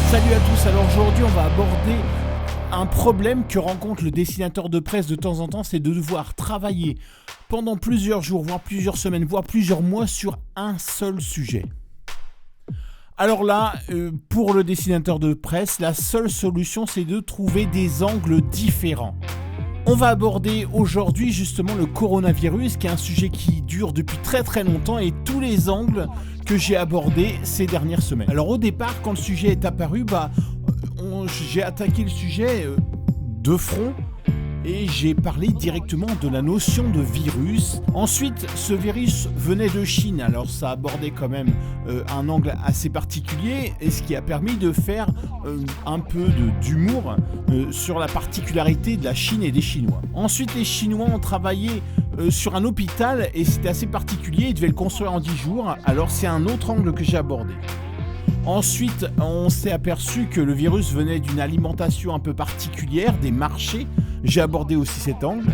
Salut à tous, alors aujourd'hui on va aborder un problème que rencontre le dessinateur de presse de temps en temps, c'est de devoir travailler pendant plusieurs jours, voire plusieurs semaines, voire plusieurs mois sur un seul sujet. Alors là, pour le dessinateur de presse, la seule solution c'est de trouver des angles différents. On va aborder aujourd'hui justement le coronavirus, qui est un sujet qui dure depuis très très longtemps, et tous les angles que j'ai abordés ces dernières semaines. Alors au départ, quand le sujet est apparu, j'ai attaqué le sujet de front et j'ai parlé directement de la notion de virus. Ensuite, ce virus venait de Chine, alors ça abordait quand même un angle assez particulier, et ce qui a permis de faire un peu d'humour sur la particularité de la Chine et des Chinois. Ensuite, les Chinois ont travaillé sur un hôpital, et c'était assez particulier, ils devaient le construire en 10 jours, alors c'est un autre angle que j'ai abordé. Ensuite, on s'est aperçu que le virus venait d'une alimentation un peu particulière, des marchés. J'ai abordé aussi cet angle.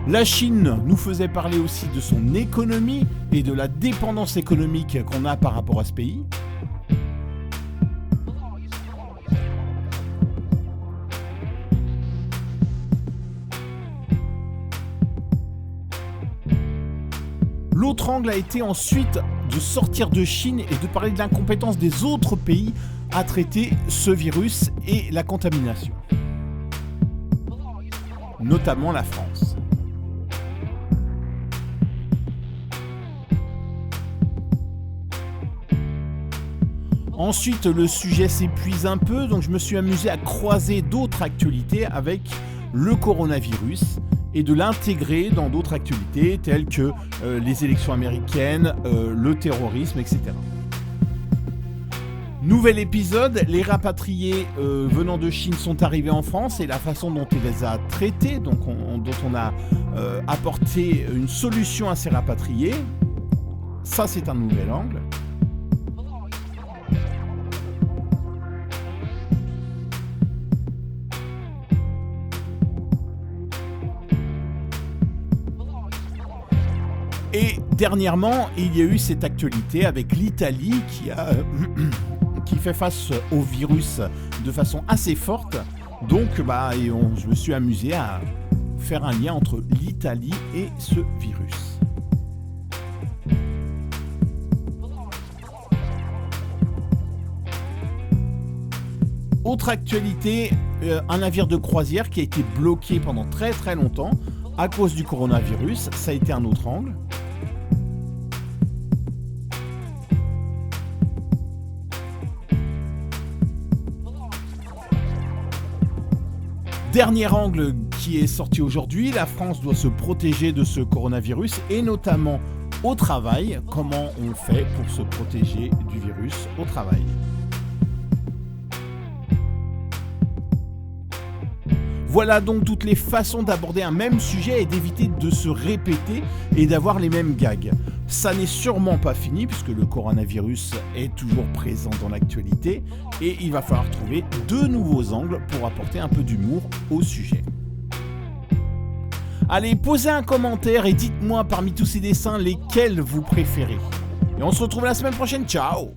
La Chine nous faisait parler aussi de son économie et de la dépendance économique qu'on a par rapport à ce pays. L'autre angle a été ensuite de sortir de Chine et de parler de l'incompétence des autres pays à traiter ce virus et la contamination, notamment la France. Ensuite, le sujet s'épuise un peu, donc je me suis amusé à croiser d'autres actualités avec le coronavirus et de l'intégrer dans d'autres actualités telles que les élections américaines, le terrorisme, etc. Nouvel épisode, les rapatriés venant de Chine sont arrivés en France et la façon dont on les a traités, dont on a apporté une solution à ces rapatriés. Ça, c'est un nouvel angle. Et dernièrement, il y a eu cette actualité avec l'Italie qui fait face au virus de façon assez forte. Donc, je me suis amusé à faire un lien entre l'Italie et ce virus. Autre actualité, un navire de croisière qui a été bloqué pendant très très longtemps à cause du coronavirus. Ça a été un autre angle. Dernier angle qui est sorti aujourd'hui, la France doit se protéger de ce coronavirus et notamment au travail. Comment on fait pour se protéger du virus au travail ? Voilà donc toutes les façons d'aborder un même sujet et d'éviter de se répéter et d'avoir les mêmes gags. Ça n'est sûrement pas fini puisque le coronavirus est toujours présent dans l'actualité et il va falloir trouver de nouveaux angles pour apporter un peu d'humour au sujet. Allez, posez un commentaire et dites-moi parmi tous ces dessins lesquels vous préférez. Et on se retrouve la semaine prochaine, ciao!